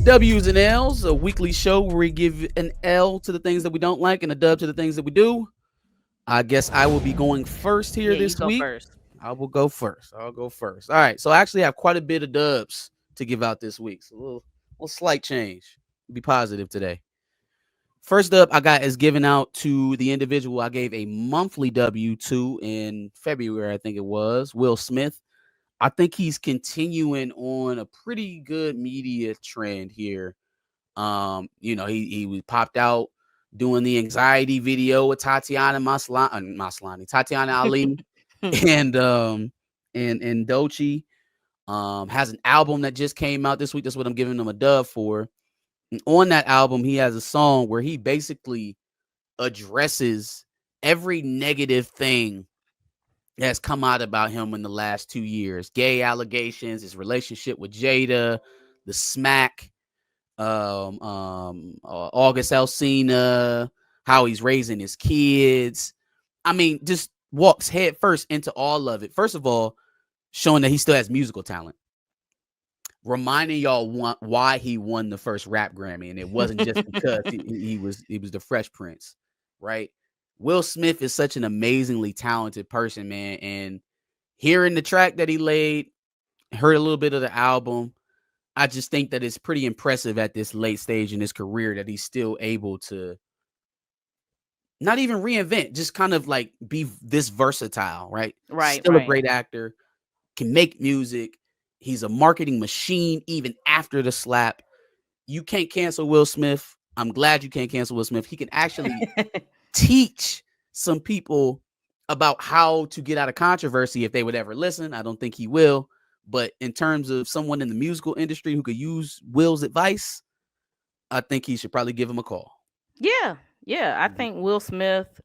W's and L's, a weekly show where we give an L to the things that we don't like and a dub to the things that we do. I guess I will be going first here Yeah, you this go week. first. I will go first. I'll go first. All right. So I actually have quite a bit of dubs to give out this week. So a little slight change. Be positive today. First up, I got is given out to the individual I gave a monthly W to in February, I think it was, Will Smith. I think he's continuing on a pretty good media trend here. He was popped out doing the anxiety video with Tatiana Ali, and Doechii. Has an album that just came out this week. That's what I'm giving him a dub for. And on that album, he has a song where he basically addresses every negative thing that's come out about him in the last 2 years. Gay allegations, his relationship with Jada, the smack, August Alsina, how he's raising his kids. I mean, just walks head first into all of it. First of all, showing that he still has musical talent. Reminding y'all why he won the first rap Grammy, and it wasn't just because he was the Fresh Prince, right? Will Smith is such an amazingly talented person, man. And hearing the track that he laid, heard a little bit of the album, I just think that it's pretty impressive at this late stage in his career that he's still able to not even reinvent, just kind of like be this versatile, right? Right, Still a right. great actor, can make music. He's a marketing machine even after the slap. You can't cancel Will Smith. I'm glad you can't cancel Will Smith. He can actually teach some people about how to get out of controversy if they would ever listen. I don't think he will. But in terms of someone in the musical industry who could use Will's advice, I think he should probably give him a call. Yeah, yeah. I Mhm. think Will Smith.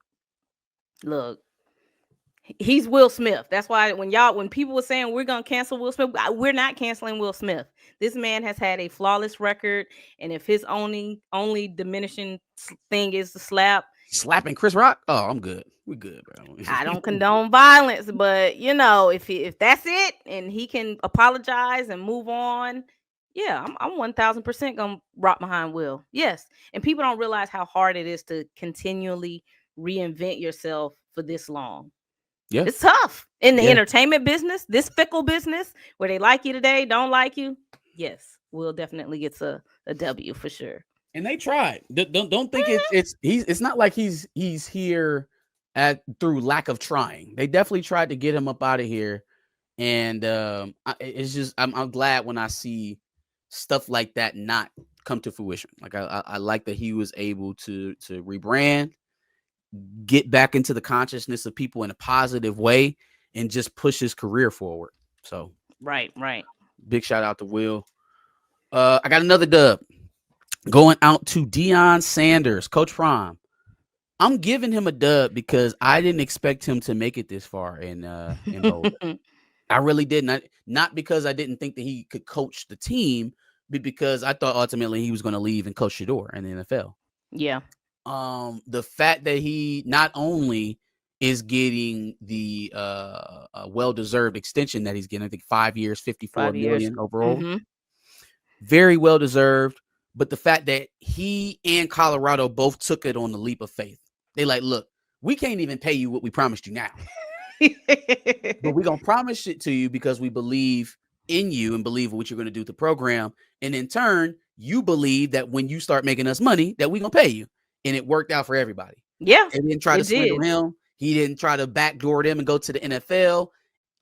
Look, he's Will Smith. That's why when people were saying we're gonna cancel Will Smith, we're not canceling Will Smith. This man has had a flawless record, and if his only diminishing thing is the slap, Slapping Chris Rock? Oh, I'm good. We're good, bro. I don't condone violence. But if that's it, and he can apologize and move on, yeah, I'm 1000% gonna rock behind Will. Yes, and people don't realize how hard it is to continually reinvent yourself for this long. Yeah. It's tough in the Yeah. entertainment business, this fickle business where they like you today, don't like you. Yes, Will definitely gets a W for sure. And they tried. Don't think it's not like he's here at through lack of trying. They definitely tried to get him up out of here. And it's just I'm glad when I see stuff like that not come to fruition. Like I like that he was able to rebrand, get back into the consciousness of people in a positive way, and just push his career forward. So Right, right. big shout out to Will. I got another dub going out to Dion Sanders, Coach Prime. I'm giving him a dub because I didn't expect him to make it this far in Boulder. I really didn't. Not because I didn't think that he could coach the team, but because I thought ultimately he was going to leave and coach Shador in the NFL. Yeah. The fact that he not only is getting the well-deserved extension that he's getting, I think 5 years, 54 5 years. million overall, Mm-hmm. very well deserved. But the fact that he and Colorado both took it on the leap of faith, they like, look, we can't even pay you what we promised you now, but we're gonna promise it to you because we believe in you and believe what you're gonna do to the program. And in turn, you believe that when you start making us money, that we're gonna pay you. And it worked out for everybody. Yeah, They didn't try to it swindle did. him. He didn't try to backdoor them and go to the NFL.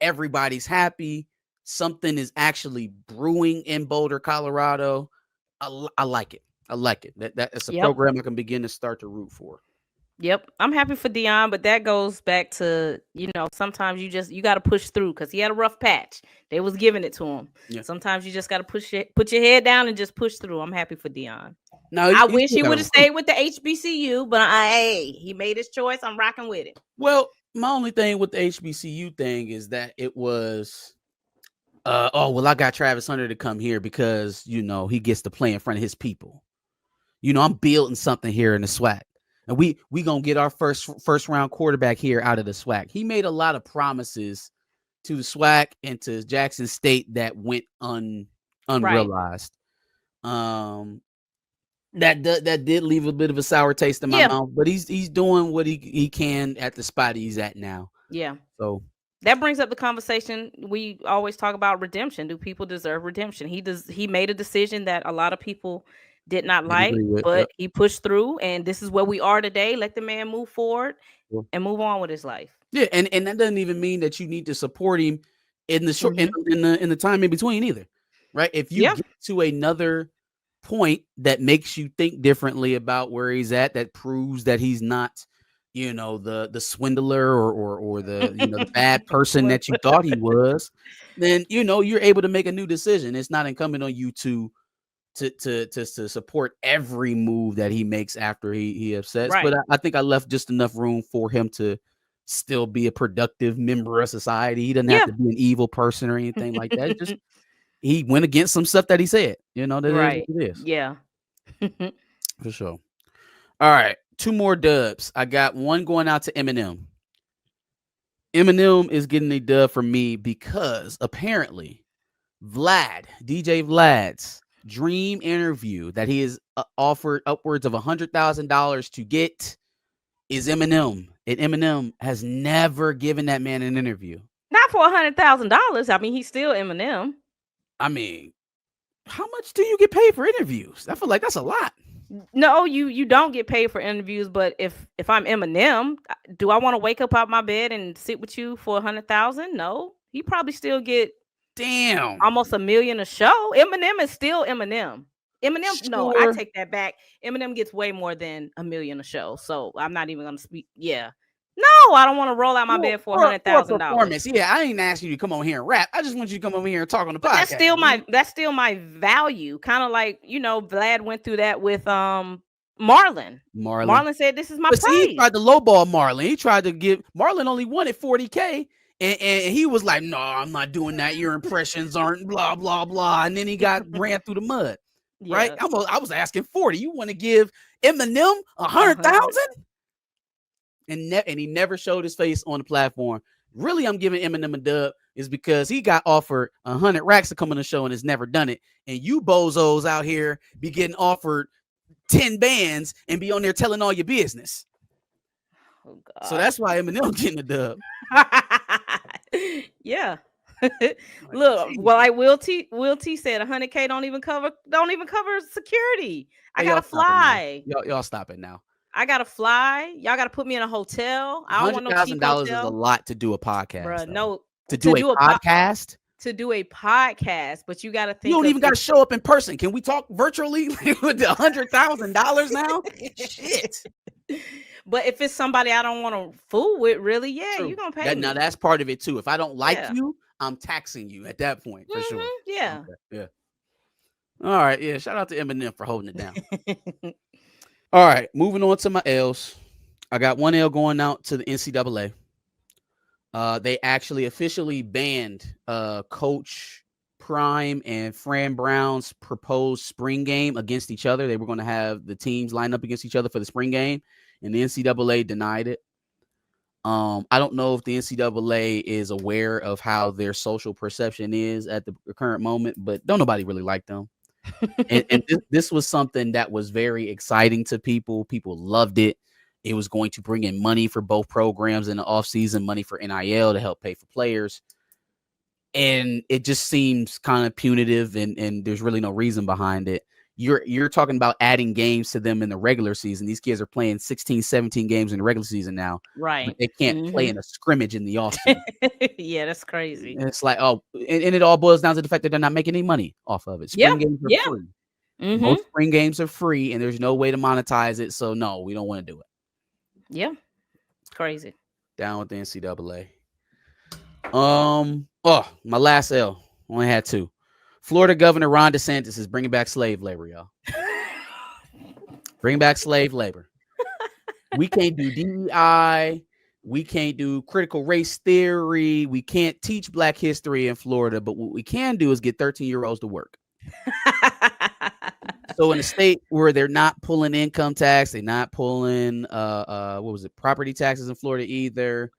Everybody's happy. Something is actually brewing in Boulder, Colorado. I like it. I like it. That's a Yep. program I can begin to start to root for. Yep. I'm happy for Dion, but that goes back to, sometimes you got to push through because he had a rough patch. They was giving it to him. Yeah. Sometimes you just got to put your head down and just push through. I'm happy for Dion. No, I he's wish still he got to would have recruit. stayed with the HBCU, but hey, he made his choice. I'm rocking with it. Well, my only thing with the HBCU thing is that it was, I got Travis Hunter to come here because he gets to play in front of his people. I'm building something here in the SWAC. And we gonna get our first round quarterback here out of the SWAC. He made a lot of promises to the SWAC and to Jackson State that went Right. unrealized. Um, that did leave a bit of a sour taste in my Yeah. mouth, but he's doing what he can at the spot he's at now. Yeah. So That brings up the conversation we always talk about: redemption. Do people deserve redemption? He made a decision that a lot of people did not didn't like, agree with. but Yep. he pushed through, and this is where we are today. Let the man move forward and move on with his life. Yeah, and that doesn't even mean that you need to support him in the short Mhm. in the time in between either, right? If you Yeah. get to another point that makes you think differently about where he's at, that proves that he's not, the swindler or the the bad person that you thought he was, then you're able to make a new decision. It's not incumbent on you to support every move that he makes after he upsets. But Right. I think I left just enough room for him to still be a productive member of society. He doesn't have Yeah. to be an evil person or anything like that. It's just he went against some stuff that he said. That is what Right. it is. Yeah. For sure. All right. Two more dubs. I got one going out to Eminem. Eminem is getting a dub from me because apparently DJ Vlad's dream interview that he has offered upwards of $100,000 to get is Eminem. And Eminem has never given that man an interview. Not for $100,000. I mean, he's still Eminem. I mean, how much do you get paid for interviews? I feel like that's a lot. No, you don't get paid for interviews, but if I'm Eminem, do I want to wake up out my bed and sit with you for 100,000? No, he probably still get Damn. almost $1 million a show. Eminem is still Eminem. Eminem, no, I Sure. take that back. Eminem gets way more than $1 million a show, so I'm not even gonna speak. Yeah, no, I don't want to roll out my bed for For a $100,000. performance. Yeah, I ain't asking you to come on here and rap. I just want you to come over here and talk on the But podcast. that's still my value. Kind of like, Vlad went through that with Marlon. Marlon. Marlon said, "This is my But see, he price." tried to lowball Marlon. He tried to give Marlon only wanted 40K. And he was like, no, I'm not doing that. Your impressions aren't blah, blah, blah. And then he got ran through the mud. Right? Yeah, I was asking 40. You want to give Eminem 100. 100,000? And he never showed his face on the platform. Really, I'm giving Eminem a dub is because he got offered 100 racks to come on the show and has never done it. And you bozos out here be getting offered 10 bands and be on there telling all your business. Oh So God. that's why Eminem getting a dub. Yeah. Like, Look, geez. well, like Will T said, 100K don't even cover security. I Hey, gotta y'all stop it now. fly. Y'all stop it now. I gotta fly. Y'all gotta put me in a hotel. I don't want no cheap $100,000 is a hotel, lot to do a podcast, bruh. though. No, To do a podcast, to do a podcast, but you gotta you think don't of even got to show up in person. Can we talk virtually with the $100,000 now? Shit. But if it's somebody I don't want to fool with, really, yeah, True. you're gonna pay me. Now that's part of it too. If I don't like Yeah. you, I'm taxing you at that point for sure. Yeah. Okay. Yeah. All right. Yeah. Shout out to Eminem for holding it down. All right. Moving on to my L's. I got one L going out to the NCAA. They actually officially banned Coach Prime and Fran Brown's proposed spring game against each other. They were going to have the teams line up against each other for the spring game, and the NCAA denied it. I don't know if the NCAA is aware of how their social perception is at the current moment, but don't nobody really like them. And this was something that was very exciting to people. People loved it. It was going to bring in money for both programs in the offseason, money for NIL to help pay for players. And it just seems kind of punitive, and there's really no reason behind it. You're talking about adding games to them in the regular season. These kids are playing 16, 17 games in the regular season now. Right. But they can't play in a scrimmage in the offseason. Yeah, that's crazy. And it's like, and it all boils down to the fact that they're not making any money off of it. Spring games are free. Most spring games are free, and there's no way to monetize it. So no, we don't want to do it. Yeah. Crazy. Down with the NCAA. My last L. Only had two. Florida Governor Ron DeSantis is bringing back slave labor, y'all. Bring back slave labor. We can't do DEI. We can't do critical race theory. We can't teach Black history in Florida. But what we can do is get 13-year-olds to work. So in a state where they're not pulling income tax, they're not pulling property taxes in Florida either.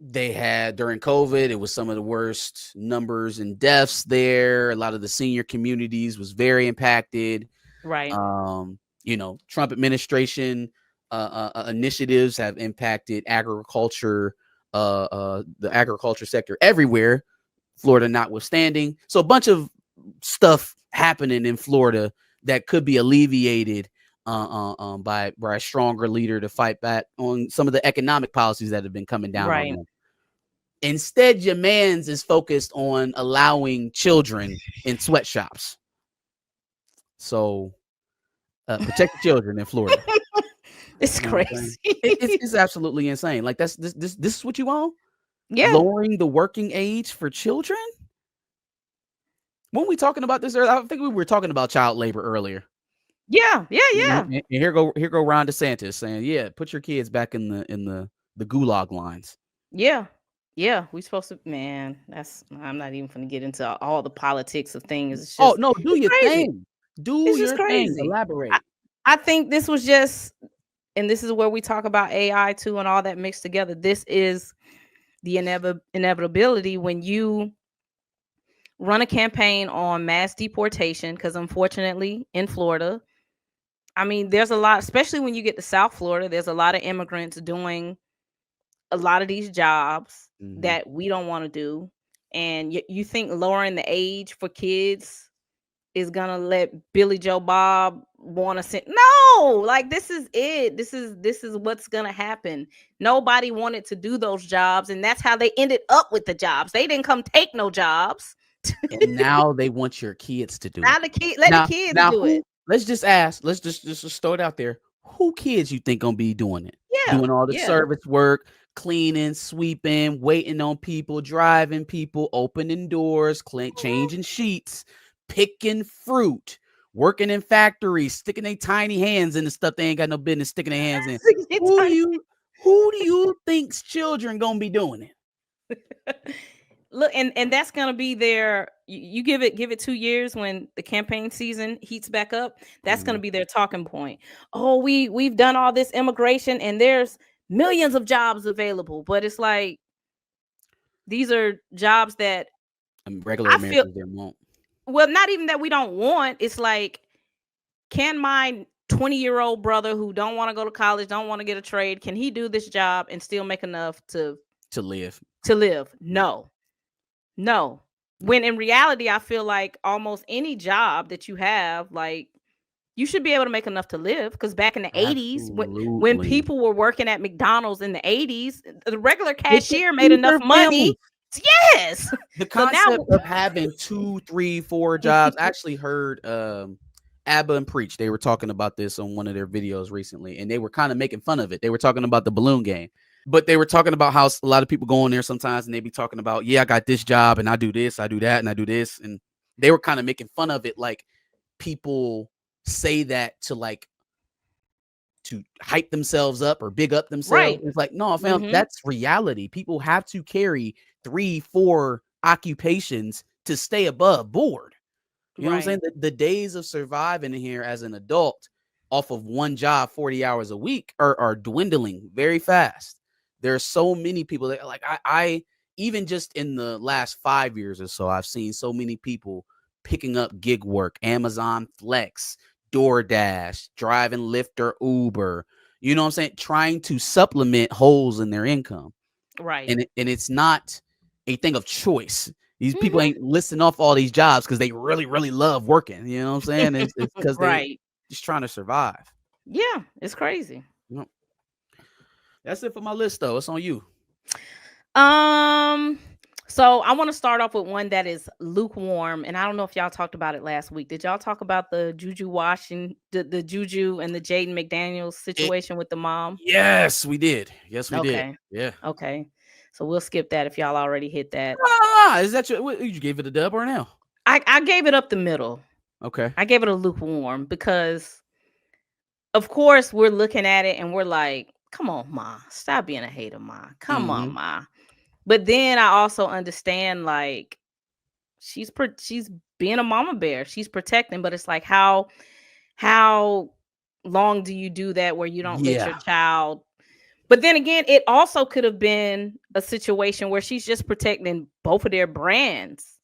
They had during COVID, it was some of the worst numbers and deaths there. A lot of the senior communities was very impacted. Right. Trump administration initiatives have impacted agriculture, the agriculture sector everywhere, Florida notwithstanding. So a bunch of stuff happening in Florida that could be alleviated by a stronger leader to fight back on some of the economic policies that have been coming down on Right. them. Instead, your man's is focused on allowing children in sweatshops. So protect the children in Florida. It's You know what I'm saying? crazy. It's absolutely insane. Like this is what you want? Yeah. Lowering the working age for children? When we talking about this earlier, I think we were talking about child labor earlier. Yeah. Yeah. Yeah. And here go Ron DeSantis saying, yeah, put your kids back in the gulag lines. Yeah. Yeah. We supposed to, man, I'm not even gonna get into all the politics of things. Oh no, do It's your crazy. thing. Do It's just your thing. crazy. Elaborate. I think this was just, and this is where we talk about AI too and all that mixed together. This is the inevitability when you run a campaign on mass deportation, because unfortunately in Florida, I mean, there's a lot, especially when you get to South Florida, there's a lot of immigrants doing a lot of these jobs Mm-hmm. that we don't want to do. And you think lowering the age for kids is gonna let Billy Joe Bob want to sit? No, like this is it. This is what's gonna happen. Nobody wanted to do those jobs, and that's how they ended up with the jobs. They didn't come take no jobs. And now they want your kids to do Now it. let Now, the kids now do who? it. Let's just ask. Let's just throw it out there. Who kids you think gonna be doing it? Yeah, Doing all the yeah, service work, cleaning, sweeping, waiting on people, driving people, opening doors, changing sheets, picking fruit, working in factories, sticking their tiny hands in the stuff they ain't got no business sticking their hands in. Who do you think's children gonna be doing it? Look, and that's gonna be their. You give it 2 years when the campaign season heats back up. That's gonna be their talking point. Oh, we've done all this immigration, and there's millions of jobs available, but it's like these are jobs that Regular I feel. Americans didn't want. Well, not even that we don't want. It's like, can my 20-year-old brother who don't want to go to college, don't want to get a trade, can he do this job and still make enough to live? No. No. When in reality, I feel like almost any job that you have, like, you should be able to make enough to live. Because back in the 80s, when Absolutely. people were working at McDonald's in the 80s, the regular They could cashier made feed enough their money. families. Yes. The So now, concept of having 2, 3, 4 jobs. I actually heard Abba and Preach. They were talking about this on one of their videos recently, and they were kind of making fun of it. They were talking about the balloon game, but they were talking about how a lot of people go in there sometimes and they be talking about, yeah, I got this job and I do this, I do that, and I do this. And they were kind of making fun of it. Like people say that to hype themselves up or big up themselves. right. It's like, no, fam, Mm-hmm. that's reality. People have to carry 3, 4 occupations to stay above board. You know what I'm Right. saying? The days of surviving here as an adult off of one job 40 hours a week are dwindling very fast. There are so many people that like I even just in the last 5 years or so, I've seen so many people picking up gig work, Amazon Flex, DoorDash, driving Lyft or Uber. You know what I'm saying? Trying to supplement holes in their income. Right. And it's not a thing of choice. These people Mm-hmm. ain't listing off all these jobs because they really, really love working. You know what I'm saying? It's because they Right. just trying to survive. Yeah, it's crazy. You know? That's it for my list, though. It's on you. Um, so I want to start off with one that is lukewarm, and I don't know if y'all talked about it last week. Did y'all talk about the Juju washing the Juju and the Jayden McDaniels It, situation with the mom? yes, we did. Yes, we did. Okay. Yeah. Okay. So we'll skip that if y'all already hit that. Ah, is that you gave it a dub or now? I gave it up the middle. Okay. I gave it a lukewarm because of course we're looking at it and we're like, come on, Ma, stop being a hater, Ma. Come on, Mm-hmm. Ma. But then I also understand, like, she's being a mama bear. She's protecting, but it's like, how long do you do that where you don't let your Yeah. child But then again, it also could have been a situation where she's just protecting both of their brands.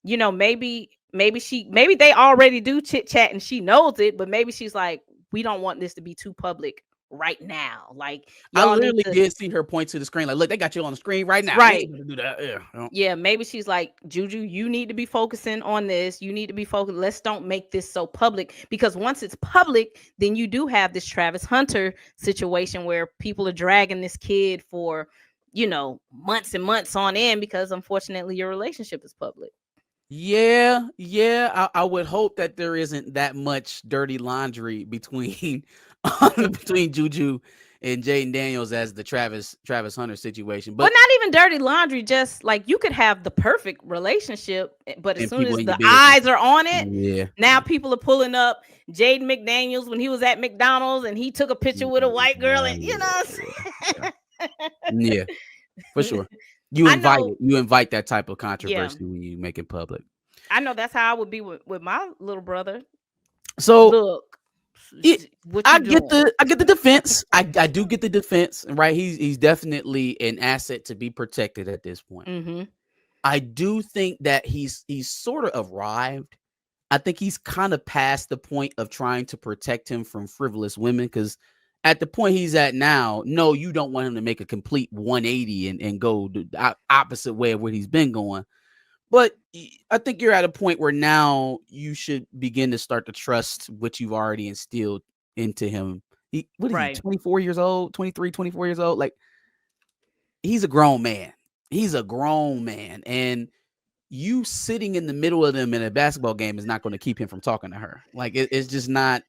You know, maybe they already do chit chat and she knows it, but maybe she's like, we don't want this to be too public right now. Like, I y'all need literally to. did see her point to the screen, like, look, they got you on the screen right now. We Right. ain't gonna do that. Yeah. Yeah, maybe she's like, Juju, you need to be focusing on this. You need to be focused. Let's don't make this so public, because once it's public, then you do have this Travis Hunter situation where people are dragging this kid for, months and months on end, because unfortunately your relationship is public. Yeah. I would hope that there isn't that much dirty laundry between between Juju and Jayden Daniels as the Travis Hunter situation. Well, But not even dirty laundry, just like you could have the perfect relationship, but as and soon people as in your the business. eyes are on it, Yeah. now people are pulling up Jayden McDaniels when he was at McDonald's and he took a picture with a white girl, and you know what Yeah. I'm Yeah, for saying? sure. You I invite know, it. You invite that type of yeah, controversy when you make it public. I know that's how I would be with my little brother. So Look, it, what you doing? I get the defense. I do get the defense, right? He's definitely an asset to be protected at this point. Mm-hmm. I do think that he's sort of arrived. I think he's kind of past the point of trying to protect him from frivolous women, because at the point he's at now, no, you don't want him to make a complete 180 and go the opposite way of what he's been going. But I think you're at a point where now you should begin to start to trust what you've already instilled into him. What is he, Right. 24 years old, 23, 24 years old? Like, he's a grown man. He's a grown man. And you sitting in the middle of them in a basketball game is not going to keep him from talking to her. Like, it's just not,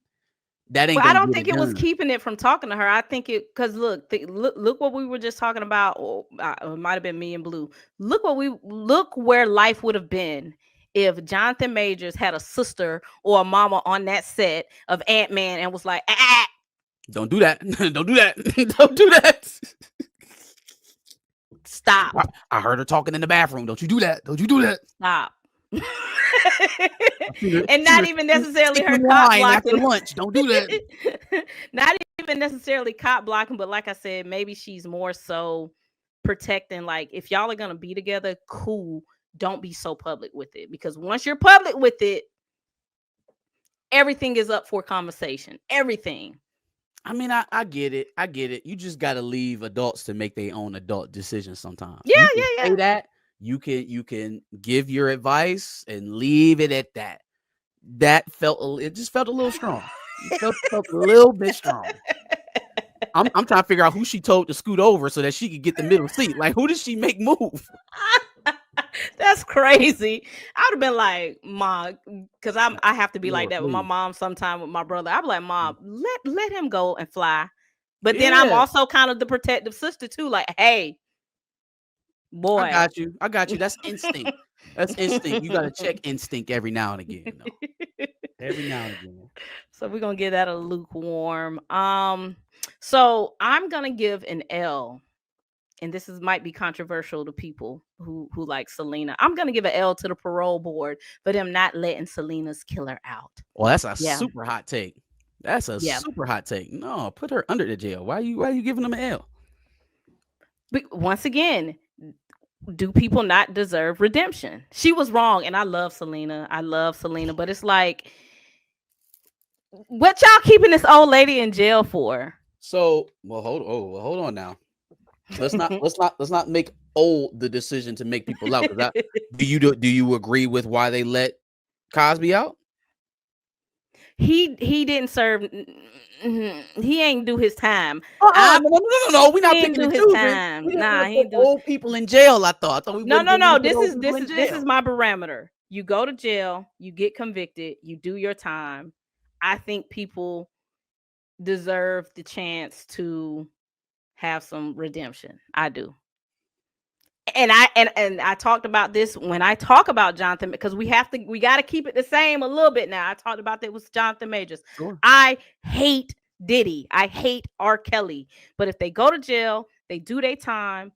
that ain't Well, I going to don't get think it it was done. keeping it from talking to her. I think it, because look what we were just talking about. It might have been me and Blue. Look where life would have been if Jonathan Majors had a sister or a mama on that set of Ant-Man and was like, Don't do that. Don't do that. Don't do that. stop, I heard her talking in the bathroom. Don't you do that. Don't you do that. stop. She And not even necessarily her sipping cop wine after blocking. lunch. Don't do that. Not even necessarily cop blocking, but like I said, maybe she's more so protecting. Like, if y'all are gonna be together, cool. Don't be so public with it, because once you're public with it, everything is up for conversation. Everything. I mean, I get it. I get it. You just got to leave adults to make their own adult decisions sometimes. Yeah, You can yeah, say yeah. that. You can give your advice and leave it at that. It just felt a little strong. It felt a little bit strong. I'm trying to figure out who she told to scoot over so that she could get the middle seat. Like, who did she make move? That's crazy. I would have been like, Mom, because I have to be like Lord, that with my please. mom sometime with my brother. I'd be like, Mom, let him go and fly. But then I'm Yeah, also kind of the protective sister too. Like, hey, I boy. got you. I got you. That's instinct. That's instinct. You got to check instinct every now and again. No. Every now and again. So we're gonna give that a lukewarm. So I'm gonna give an L, and this might be controversial to people who like Selena. I'm gonna give an L to the parole board for them not letting Selena's killer out. Well, that's a Yeah, super hot take. That's a yeah. super hot take. No, put her under the jail. Why you giving them an L? But once again, do people not deserve redemption? She was wrong, and I love Selena. But it's like, what y'all keeping this old lady in jail for? So, hold on now. Let's not make old the decision to make people out. Do you agree with why they let Cosby out? He didn't serve. He ain't do his time. No. We're not He ain't picking do and his choosing. time. We Nah, didn't he put ain't do. old people in jail. I thought we No. wouldn't put This old is people in this jail. is my parameter. You go to jail, you get convicted, you do your time. I think people deserve the chance to have some redemption. I do. And I talked about this when I talk about Jonathan, because we got to keep it the same a little bit now. I talked about that with Jonathan Majors. Sure. I hate Diddy. I hate R. Kelly. But if they go to jail, they do their time,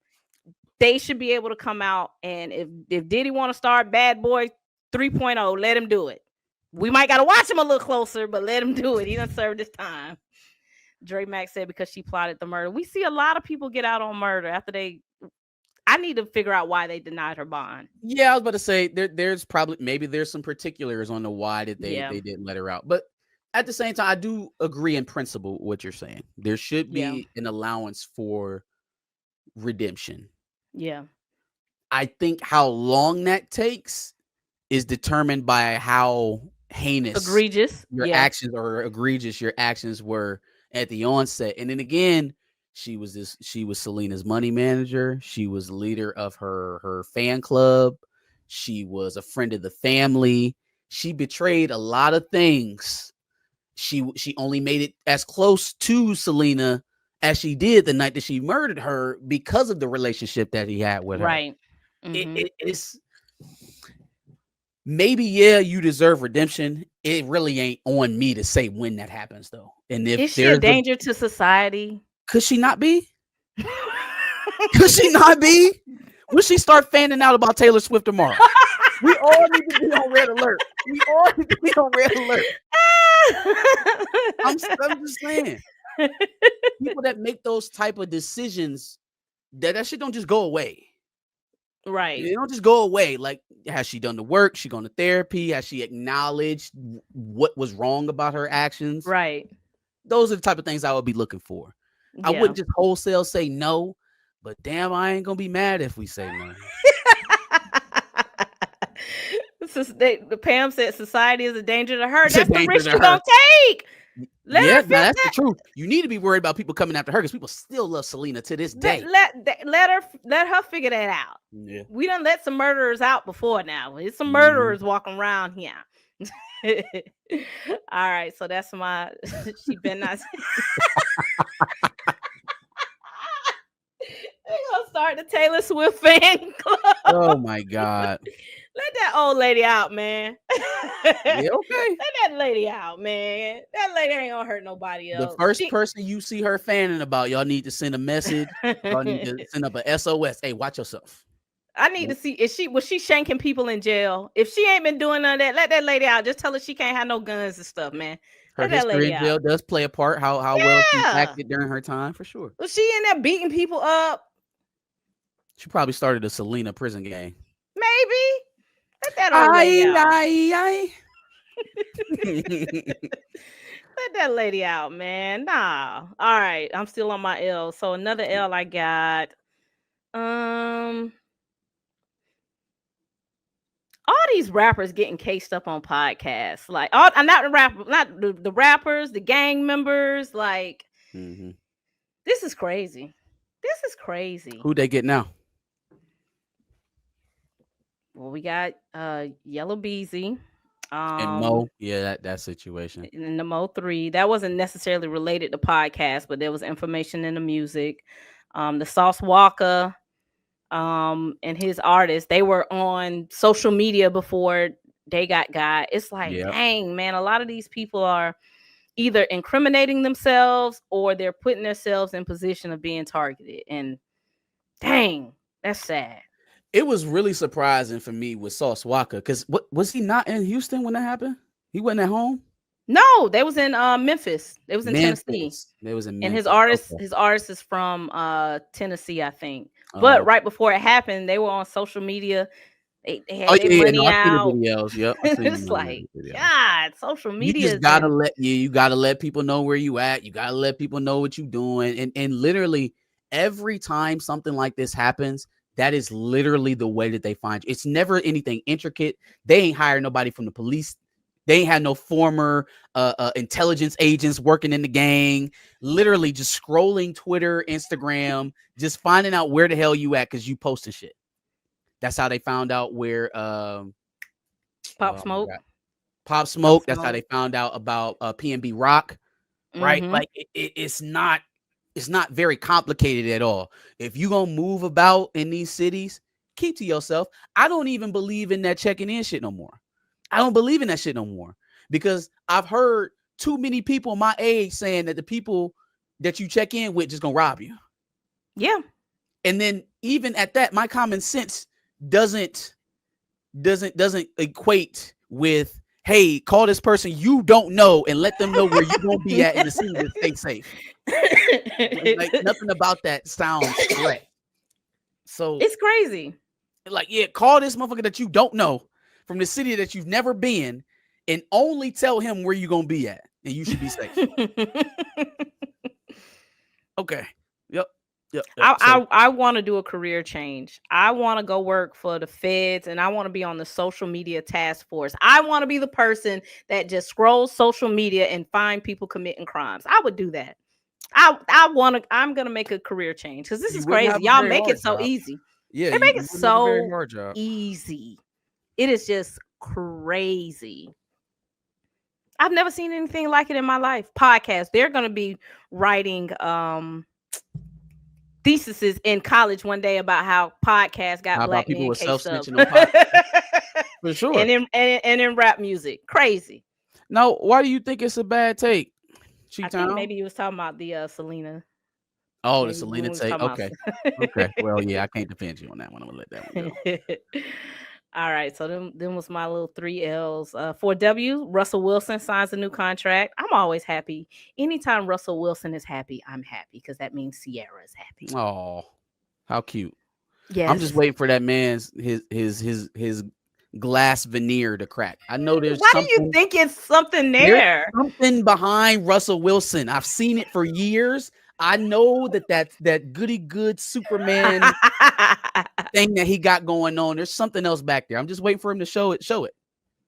they should be able to come out. And if Diddy want to start Bad Boy 3.0, let him do it. We might got to watch him a little closer, but let him do it. He done served his time. Dre Max said because she plotted the murder. We see a lot of people get out on murder after they. I need to figure out why they denied her bond. Yeah, I was about to say there's probably maybe there's some particulars on the why that Yeah, they didn't let her out. But at the same time, I do agree in principle with what you're saying. There should yeah, be an allowance for redemption. yeah. I think how long that takes is determined by how heinous Egregious. your Yeah, actions or egregious your actions were at the onset. And then again, she was Selena's money manager. She was the leader of her fan club. She was a friend of the family. She betrayed a lot of things. She only made it as close to Selena as she did the night that she murdered her because of the relationship that he had with her. right. Mm-hmm. It's maybe, yeah, you deserve redemption. It really ain't on me to say when that happens, though. And if Is she a there's danger to society? could she not be? Could she not be? Will she start fanning out about Taylor Swift tomorrow? We all need to be on red alert. We all need to be on red alert. I'm just saying, people that make those type of decisions, that shit don't just go away. Right. It don't just go away. Like, has she done the work? She gone to therapy? Has she acknowledged what was wrong about her actions? Right. Those are the type of things I would be looking for. I Yeah. wouldn't just wholesale say no, but damn, I ain't gonna be mad if we say no. The Pam said society is a danger to her. It's a That's the danger risk to you her. gonna take. Let Yeah, her now feel that's the that. truth. You need to be worried about people coming after her because people still love Selena to this day. Let her figure that out. Yeah. We done let some murderers out before now. It's some murderers walking around here. All right, so that's my she been not. They're gonna start the Taylor Swift fan club. Oh my God. Let that old lady out, man. Yeah, okay. Let that lady out, man. That lady ain't gonna hurt nobody The else. first person you see her fanning about, y'all need to send a message. Y'all need to send up a SOS. Hey, watch yourself. I need to see was she shanking people in jail? If she ain't been doing none of that, let that lady out. Just tell her she can't have no guns and stuff, man. Her Let that history lady in jail out. does play a part. How well she Yeah. acted during her time, for sure. Was she in there beating people up? She probably started a Selena prison gang. Maybe. Let that old lady out. Let that lady out, man. Nah. All right. I'm still on my L. So another L I got. All these rappers getting cased up on podcasts. Like not the rappers, the gang members. Like this is crazy. This is crazy. Who they get now? Well, we got Yellow Beezy. And Mo, yeah, that situation. In the Mo 3. That wasn't necessarily related to podcast, but there was information in the music. The Sauce Walker and his artists, they were on social media before they got. It's like, dang, man, a lot of these people are either incriminating themselves or they're putting themselves in position of being targeted. And dang, that's sad. It was really surprising for me with Sauce Walker because what was he not in Houston when that happened? He wasn't at home. No, they was in Memphis. They was in Tennessee. They was in Memphis. And his artist is from Tennessee, I think. But right before it happened, they were on social media. They had their money out. Videos. Yep. It's like, God, social media. You just gotta you gotta let people know where you at. You gotta let people know what you're doing. And literally every time something like this happens, that is literally the way that they find you. It's never anything intricate. They ain't hired nobody from the police. They ain't had no former intelligence agents working in the gang. Literally just scrolling Twitter, Instagram, just finding out where the hell you at because you posting shit. That's how they found out where Pop Smoke. That's how they found out about PNB Rock. Right? Like it's not very complicated at all. If you gonna move about in these cities, keep to yourself. I don't even believe in that checking in shit no more. I don't believe in that shit no more because I've heard too many people my age saying that the people that you check in with just gonna rob you. Yeah. And then even at that, my common sense doesn't equate with, hey, call this person you don't know and let them know where you're gonna be at in the city to stay safe. Like nothing about that sounds correct. So It's crazy. like, yeah, call this motherfucker that you don't know from the city that you've never been and only tell him where you're gonna be at and you should be safe. Okay. Yep. So I want to do a career change. I want to go work for the feds, and I want to be on the social media task force. I want to be the person that just scrolls social media and find people committing crimes. I would do that. I'm gonna make a career change because this you is wouldn't crazy. have a Y'all very make hard it so job. easy. Yeah, They you make it wouldn't have a very so hard job. easy. It is just crazy. I've never seen anything like it in my life. Podcast. They're gonna be writing theses in college one day about how podcasts got How about black people men with cased up. self-snitching on podcast? For sure. And in rap music. Crazy. Now, why do you think it's a bad take? I think Cheetown? maybe you was talking about the Selena. Oh, the Maybe when Selena we was take. talking Okay. about Okay. Well, yeah, I can't defend you on that one. I'm gonna let that one go. All right, so them was my little 3 L's. For W, Russell Wilson signs a new contract. I'm always happy. Anytime Russell Wilson is happy, I'm happy because that means Sierra is happy. Oh, how cute. Yes. I'm just waiting for that man's his glass veneer to crack. I know there's Why something. do you think it's something There's there? something behind Russell Wilson. I've seen it for years. I know that's that goody good Superman thing that he got going on. There's something else back there. I'm just waiting for him to show it.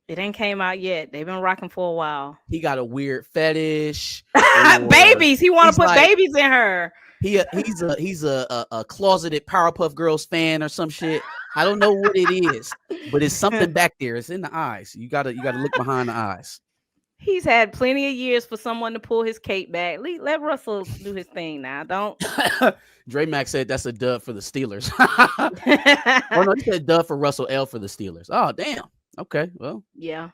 It ain't came out yet. They've been rocking for a while. He got a weird fetish. Babies. He want to put like, babies in her. He's a closeted Powerpuff Girls fan or some shit. I don't know what it is, but it's something back there. It's in the eyes. You gotta look behind the eyes. He's had plenty of years for someone to pull his cape back. Let Russell do his thing now. Don't. Dre Max said that's a dub for the Steelers. Oh no, he said dub for Russell L for the Steelers. Oh damn. Okay, well. Yeah.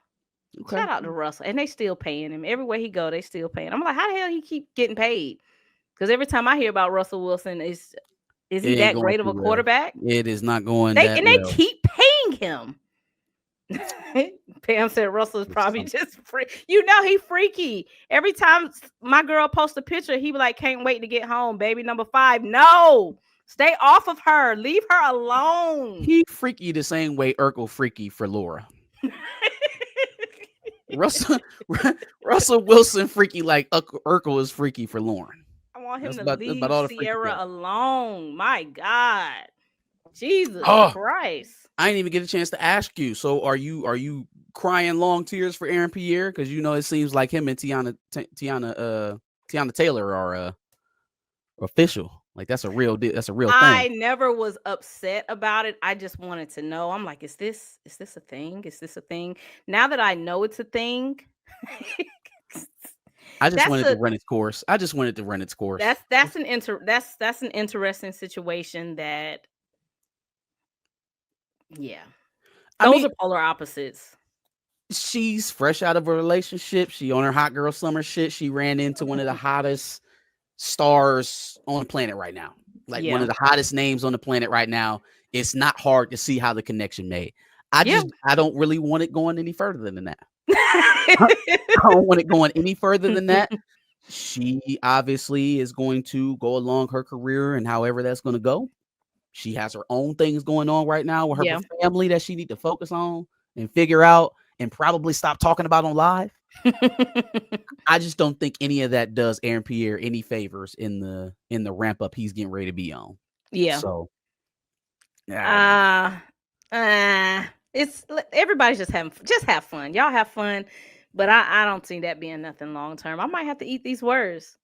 Okay. Shout out to Russell, and they still paying him everywhere he go. They still paying. I'm like, how the hell he keep getting paid? Because every time I hear about Russell Wilson, is he that great of a quarterback? Well. It is not going they well. keep paying him. Pam said Russell is probably just free. You know he freaky. Every time my girl posts a picture, he be like, "Can't wait to get home, baby number 5." No, stay off of her. Leave her alone. He freaky the same way Urkel freaky for Laura. Russell Wilson freaky like Urkel is freaky for Lauren. I want him to leave Sierra alone. My God, Jesus Christ! I didn't even get a chance to ask you. So are you crying long tears for Aaron Pierre? Because you know it seems like him and Tiana Taylor are official. Like that's a real deal. That's a real thing. I never was upset about it. I just wanted to know. I'm like, is this a thing? Is this a thing? Now that I know it's a thing. I just wanted to run its course. That's an interesting situation that. Yeah. Those are polar opposites. She's fresh out of a relationship. She on her hot girl summer shit. She ran into one of the hottest stars on the planet right now. Like one of the hottest names on the planet right now. It's not hard to see how the connection made. I don't really want it going any further than that. I don't want it going any further than that. She obviously is going to go along her career and however that's going to go. She has her own things going on right now with her family that she need to focus on and figure out and probably stop talking about on live. I just don't think any of that does Aaron Pierre any favors in the ramp up he's getting ready to be on. Yeah. So it's everybody's just have fun. Y'all have fun, but I don't see that being nothing long term. I might have to eat these words.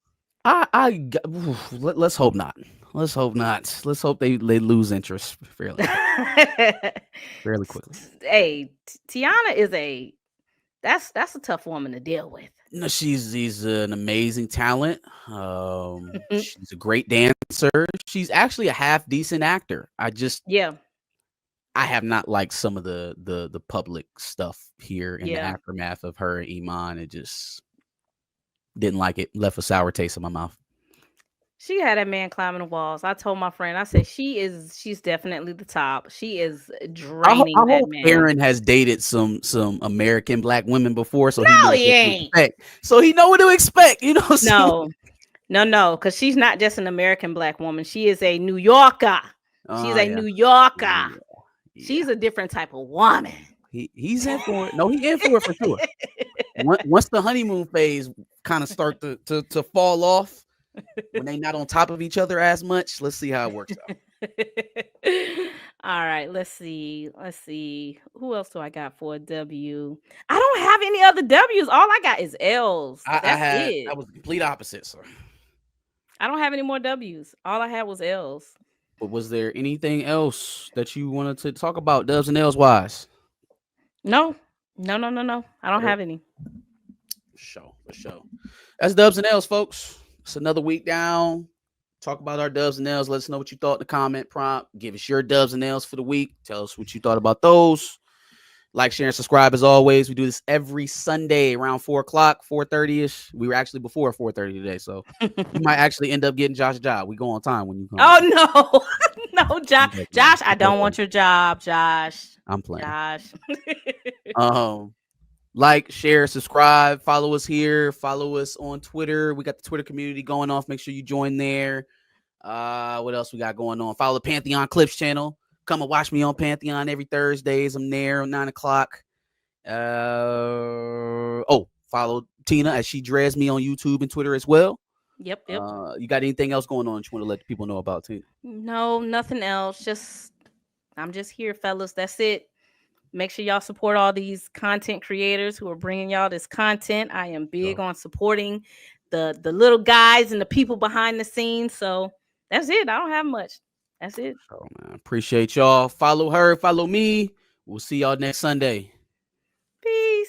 Let's hope not. Let's hope not. Let's hope they lose interest fairly quickly. Hey, Tiana is that's a tough woman to deal with. No, she's an amazing talent. She's a great dancer. She's actually a half decent actor. I have not liked some of the public stuff here in the aftermath of her and Iman. It just didn't like it. Left a sour taste in my mouth. She had that man climbing the walls. I told my friend, I said, she's definitely the top. She is I draining that hope man. Aaron has dated some American black women before, so he No, knows he what to ain't. expect. So he know what to expect. You know what I'm saying? No, no, because she's not just an American black woman. She is a New Yorker. She's a Yeah, New Yorker. yeah, yeah. She's a different type of woman. He's in for it. No, he in for it for sure. Once the honeymoon phase kind of start to fall off, when they not on top of each other as much, let's see how it works out. All right, let's see. Let's see. Who else do I got for a W? I don't have any other W's. All I got is L's. That's I it. was the complete opposite, sir. I don't have any more W's. All I had was L's. But was there anything else that you wanted to talk about, Dubs and L's wise? No, no. I don't have any. For sure. That's Dubs and L's, folks. It's another week down. Talk about our Dubs and L's. Let us know what you thought in the comment prompt. Give us your Dubs and L's for the week. Tell us what you thought about those. Like, share, and subscribe as always. We do this every Sunday around 4 o'clock, 4:30ish. We were actually before 4:30 today, so you might actually end up getting Josh's job. We go on time when you come. Oh no, no, Josh. Josh, I don't want your job, Josh. I'm playing. Josh. Like, share, subscribe, follow us here, follow us on Twitter. We got the Twitter community going off. Make sure you join there. What else we got going on? Follow the Pantheon Clips channel. Come and watch me on Pantheon every Thursdays. I'm there at 9 o'clock. Follow Tina as she dreads me on YouTube and Twitter as well. Yep. You got anything else going on that you want to let the people know about, Tina? No, nothing else. I'm just here, fellas. That's it. Make sure y'all support all these content creators who are bringing y'all this content. I am big on supporting the little guys and the people behind the scenes. So that's it. I don't have much. That's it. Oh, man. Appreciate y'all. Follow her. Follow me. We'll see y'all next Sunday. Peace.